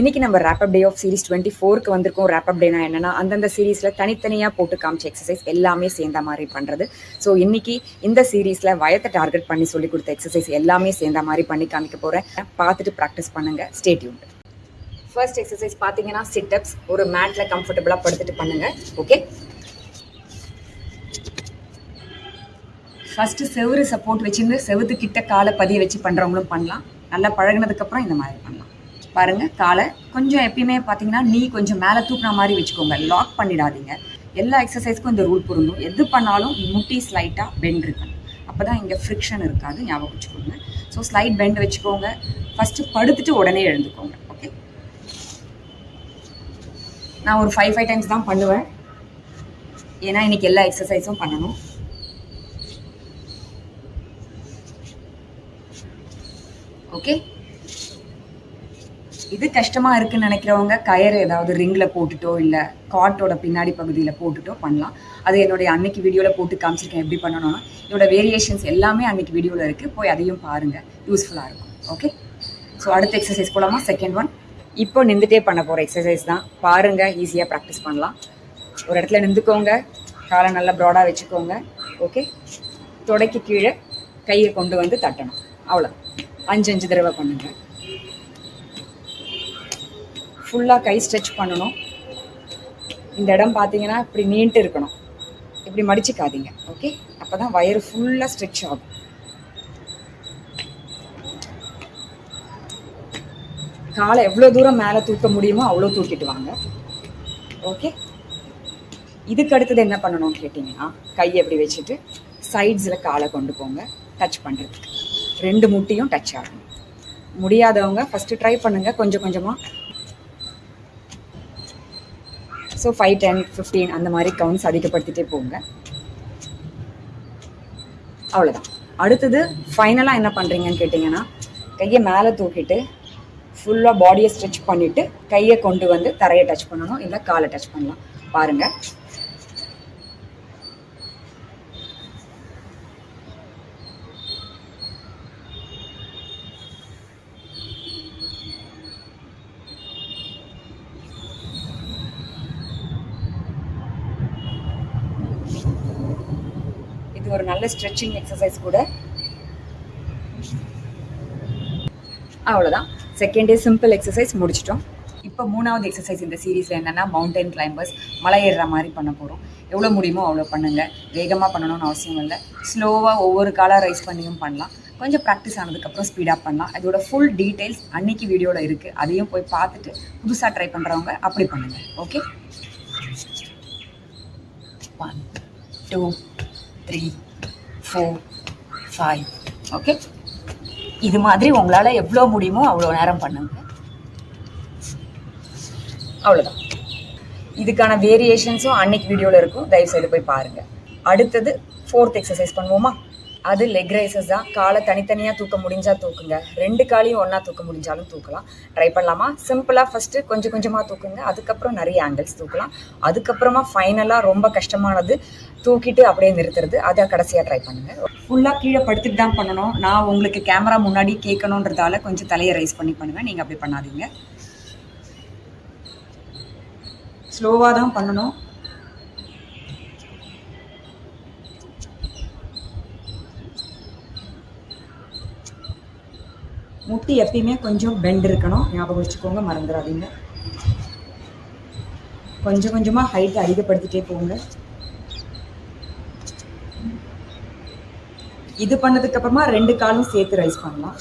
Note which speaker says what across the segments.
Speaker 1: இன்னைக்கு நம்ம wrap-up day of series 24க்கு வந்திருக்கோம். ரேப்பப் டேனா என்னன்னா அந்தந்த சீரீஸில் தனித்தனியாக போட்டு காமிச்ச எக்ஸசைஸ் எல்லாமே சேர்ந்த மாதிரி பண்ணுறது. ஸோ இன்னைக்கு இந்த சீரீஸில் வயத்தை டார்கெட் பண்ணி சொல்லி கொடுத்த எக்ஸசைஸ் எல்லாமே சேர்ந்த மாதிரி பண்ணி காமிக்க போகிறேன். பார்த்துட்டு ப்ராக்டிஸ் பண்ணுங்கள். Stay tuned. ஃபர்ஸ்ட் எக்ஸசைஸ் பார்த்தீங்கன்னா சிட்டப்ஸ். ஒரு மேட்டில் கம்ஃபர்டபுளாக படுத்துட்டு பண்ணுங்கள். ஓகே, ஃபஸ்ட்டு செவுறு சப்போர்ட் வச்சுருந்து செவுத்து கிட்ட காலை பதிய வச்சு பண்ணுறவங்களும் பண்ணலாம். நல்லா பழகினதுக்கப்புறம் இந்த மாதிரி பண்ணலாம். பாருங்கள், காலை கொஞ்சம் எப்பயுமே பார்த்தீங்கன்னா நீ கொஞ்சம் மேலே தூக்குன மாதிரி வச்சுக்கோங்க. லாக் பண்ணிடாதீங்க. எல்லா எக்ஸசைஸ்க்கும் இந்த ரூல் பொருந்தும். எது பண்ணாலும் முட்டி ஸ்லைட்டாக பெண்ட் இருக்கணும். அப்போ தான் இங்கே ஃப்ரிக்ஷன் இருக்காது. ஞாபகம் வச்சுக்கோங்க. ஸோ ஸ்லைட் பெண்ட் வச்சுக்கோங்க. ஃபஸ்ட்டு படுத்துட்டு உடனே எழுந்துக்கோங்க. ஓகே, நான் ஒரு 5 டைம்ஸ் தான் பண்ணுவேன். ஏன்னா இன்றைக்கி எல்லா எக்ஸசைஸும் பண்ணணும். ஓகே, இது கஷ்டமாக இருக்குன்னு நினைக்கிறவங்க கயிறு ஏதாவது ரிங்கில் போட்டுட்டோ இல்லை காட்டோட பின்னாடி பகுதியில் போட்டுட்டோ பண்ணலாம். அது என்னுடைய அன்னைக்கு வீடியோவில் போட்டு காமிச்சிருக்கேன் எப்படி பண்ணணும்னா. இதோட வேரியேஷன்ஸ் எல்லாமே அன்னைக்கு வீடியோவில் இருக்குது. போய் அதையும் பாருங்கள், யூஸ்ஃபுல்லாக இருக்கும். ஓகே, ஸோ அடுத்த எக்ஸசைஸ் போகலாமா? Second one. இப்போ நின்றுட்டே பண்ண போகிற எக்ஸசைஸ் தான். பாருங்கள், ஈஸியாக ப்ராக்டிஸ் பண்ணலாம். ஒரு இடத்துல நின்றுக்கோங்க. காலை நல்லா ப்ராடாக வச்சுக்கோங்க. ஓகே, தொடைக்கு கீழே கையை கொண்டு வந்து தட்டணும். அவ்வளோ 5 தடவை பண்ணுங்கள். ஃபுல்லாக கை ஸ்ட்ரெச் பண்ணணும். இந்த இடம் பார்த்தீங்கன்னா இப்படி நீண்டு இருக்கணும். இப்படி மடிச்சுக்காதீங்க. ஓகே, அப்போ தான் வயிறு ஃபுல்லாக ஸ்ட்ரெச் ஆகும். காலை எவ்வளோ தூரம் மேலே தூக்க முடியுமோ அவ்வளோ தூக்கிட்டு வாங்க. ஓகே, இதுக்கு அடுத்தது என்ன பண்ணணும்னு கேட்டிங்கன்னா கையை எப்படி வச்சுட்டு சைட்ஸில் காலை கொண்டு போங்க. டச் பண்ணுறதுக்கு 2 முட்டியும் டச் ஆகணும். முடியாதவங்க ஃபஸ்ட்டு ட்ரை பண்ணுங்கள் கொஞ்சம் கொஞ்சமாக. ஸோ 5, 10, 15 அந்த மாதிரி கவுண்ட்ஸ் அதிகப்படுத்திட்டே போங்க. அவ்வளோதான். அடுத்தது ஃபைனலாக என்ன பண்ணுறீங்கன்னு கேட்டிங்கன்னா கையை மேலே தூக்கிட்டு ஃபுல்லாக பாடியை ஸ்ட்ரெச் பண்ணிவிட்டு கையை கொண்டு வந்து தரையை டச் பண்ணணும், இல்லை காலை டச் பண்ணலாம். பாருங்கள், இது ஒரு நல்ல ஸ்ட்ரெச்சிங் எக்ஸசைஸ் கூட. அவ்வளோதான். செகண்ட் டே சிம்பிள் எக்ஸசைஸ் முடிச்சிட்டோம். இப்போ 3வது எக்ஸசைஸ் இந்த சீரீஸில் என்னென்னா மவுண்டைன் கிளைம்பர்ஸ். மலை ஏறுற மாதிரி பண்ண போகிறோம். எவ்வளோ முடியுமோ அவ்வளோ பண்ணுங்கள். வேகமாக பண்ணணும்னு அவசியம் இல்லை. ஸ்லோவாக ஒவ்வொரு காலாக ரைஸ் பண்ணியும் பண்ணலாம். கொஞ்சம் ப்ராக்டிஸ் ஆனதுக்கப்புறம் ஸ்பீடாக பண்ணலாம். அதோட ஃபுல் டீட்டெயில்ஸ் அன்னைக்கு வீடியோவில் இருக்குது. அதையும் போய் பார்த்துட்டு புதுசாக ட்ரை பண்ணுறவங்க அப்படி பண்ணுங்கள். ஓகே, 1, 2, 3, 4, 5. ஓகே, இது மாதிரி உங்களால் எவ்வளோ முடியுமோ அவ்வளோ நேரம் பண்ணுங்க. அவ்வளோதான். இதுக்கான வேரியேஷன்ஸும் அன்னைக்கு வீடியோவில் இருக்கும். தயவுசெய்து போய் பாருங்கள். அடுத்தது 4th எக்ஸசைஸ் பண்ணுவோமா? அது லெக் ரைசஸ் தான். காலை தனித்தனியாக தூக்க முடிஞ்சால் தூக்குங்க. 2 காலையும் ஒன்றா தூக்க முடிஞ்சாலும் தூக்கலாம். ட்ரை பண்ணலாமா? சிம்பிளாக ஃபஸ்ட்டு கொஞ்சம் கொஞ்சமாக தூக்குங்க. அதுக்கப்புறம் நிறைய ஆங்கிள்ஸ் தூக்கலாம். அதுக்கப்புறமா ஃபைனலாக ரொம்ப கஷ்டமானது தூக்கிட்டு அப்படியே நிறுத்துறது. அதை கடைசியாக ட்ரை பண்ணுங்கள். ஃபுல்லாக கீழே படுத்துட்டு தான் பண்ணணும். நான் உங்களுக்கு கேமரா முன்னாடி கேட்கணுன்றதால கொஞ்சம் தலையை ரைஸ் பண்ணி பண்ணுவேன். நீங்கள் அப்படி பண்ணாதீங்க. ஸ்லோவாக தான் பண்ணணும். முட்டி எப்பயுமே கொஞ்சம் பெண்ட் இருக்கணும். ஞாபகம் வச்சுக்கோங்க, மறந்துடாதீங்க. கொஞ்சம் கொஞ்சமாக ஹைட் அதிகப்படுத்திட்டே போங்க. இது பண்ணதுக்கப்புறமா 2 காலும் சேர்த்து ரைஸ் பண்ணலாம்.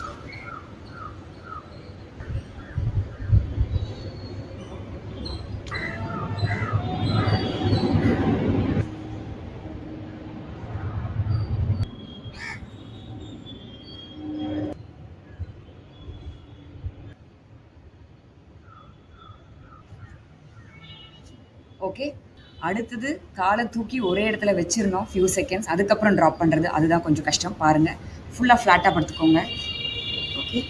Speaker 1: ஓகே, அடுத்தது காலை தூக்கி ஒரே இடத்துல வச்சிருந்தோம் ஃபியூ செகண்ட்ஸ். அதுக்கப்புறம் ட்ராப் பண்ணுறது, அதுதான் கொஞ்சம் கஷ்டம். பாருங்கள், ஃபுல்லாக ஃப்ளாட்டாக படுத்துக்கோங்க. ஓகே,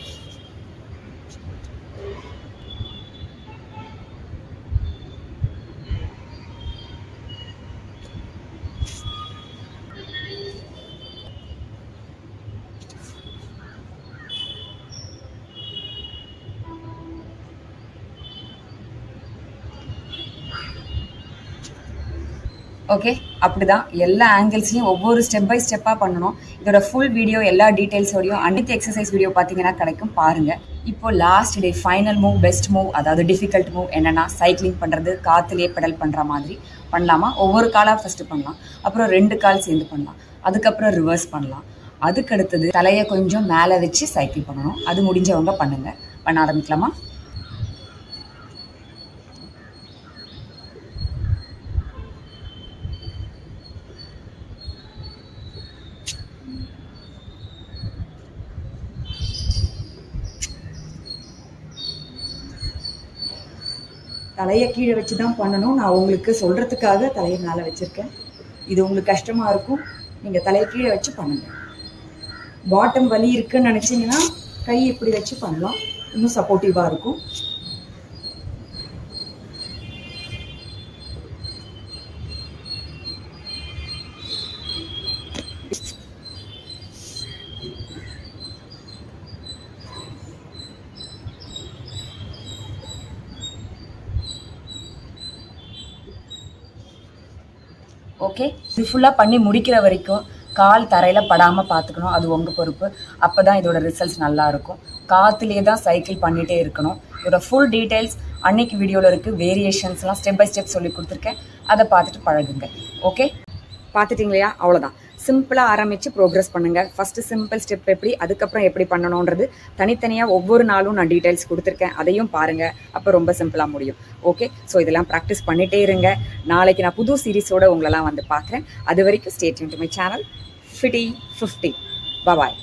Speaker 1: ஓகே, அப்படிதான் எல்லா ஆங்கிள்ஸ்லையும் ஒவ்வொரு ஸ்டெப் பை ஸ்டெப்பாக பண்ணணும். இதோட ஃபுல் வீடியோ எல்லா டீட்டெயில்ஸோடையும் அன்னைக்கு எக்ஸசைஸ் வீடியோ பார்த்தீங்கன்னா கிடைக்கும், பாருங்கள். இப்போ last day final move, best move, அதாவது டிஃபிகல்ட் மூவ் என்னென்னா சைக்கிளிங் பண்ணுறது, காற்றுலேயே பெடல் பண்ணுற மாதிரி பண்ணலாமா. ஒவ்வொரு காலாக ஃபஸ்ட்டு பண்ணலாம், அப்புறம் 2 கால் சேர்ந்து பண்ணலாம், அதுக்கப்புறம் ரிவர்ஸ் பண்ணலாம். அதுக்கு அடுத்தது தலையை கொஞ்சம் மேலே வச்சு சைக்கிள் பண்ணணும். அது முடிஞ்சவங்க பண்ணுங்கள். பண்ண ஆரம்பிக்கலாமா? தலையை கீழே வச்சு தான் பண்ணணும். நான் உங்களுக்கு சொல்கிறதுக்காக தலையை மேலே வச்சுருக்கேன். இது உங்களுக்கு கஷ்டமாக இருக்கும், நீங்கள் தலையை கீழே வச்சு பண்ணுங்கள். பாட்டம் வலி இருக்குன்னு நினச்சிங்கன்னா கை இப்படி வச்சு பண்ணலாம், இன்னும் சப்போர்ட்டிவாக இருக்கும். ஓகே, இது ஃபுல்லாக பண்ணி முடிக்கிற வரைக்கும் கால் தரையில் படாமல் பார்த்துக்கணும். அது உங்கள் பொறுப்பு. அப்போ தான் இதோட ரிசல்ட்ஸ் நல்லாயிருக்கும். காற்றுலேயே தான் சைக்கிள் பண்ணிகிட்டே இருக்கணும். இதோட ஃபுல் டீட்டெயில்ஸ் அன்னைக்கு வீடியோவில் இருக்குது. வேரியேஷன்ஸ்லாம் ஸ்டெப் பை ஸ்டெப் சொல்லி கொடுத்துருக்கேன், அதை பார்த்துட்டு பழகுங்க. ஓகே, பார்த்துட்டிங்களா? அவ்வளோதான். சிம்பிளாக ஆரம்பித்து ப்ரோக்ரஸ் பண்ணுங்கள். ஃபஸ்ட்டு சிம்பிள் ஸ்டெப் எப்படி, அதுக்கப்புறம் எப்படி பண்ணணுன்றது தனித்தனியாக ஒவ்வொரு நாளும் நான் டீட்டெயில்ஸ் கொடுத்துருக்கேன், அதையும் பாருங்கள். அப்போ ரொம்ப சிம்பிளாக முடியும். ஓகே, ஸோ இதெல்லாம் ப்ராக்டிஸ் பண்ணிகிட்டே இருங்க. நாளைக்கு நான் புது சீரீஸோடு உங்களெல்லாம் வந்து பார்க்குறேன். அது வரைக்கும் stay tune to my channel FITTY50. Bye.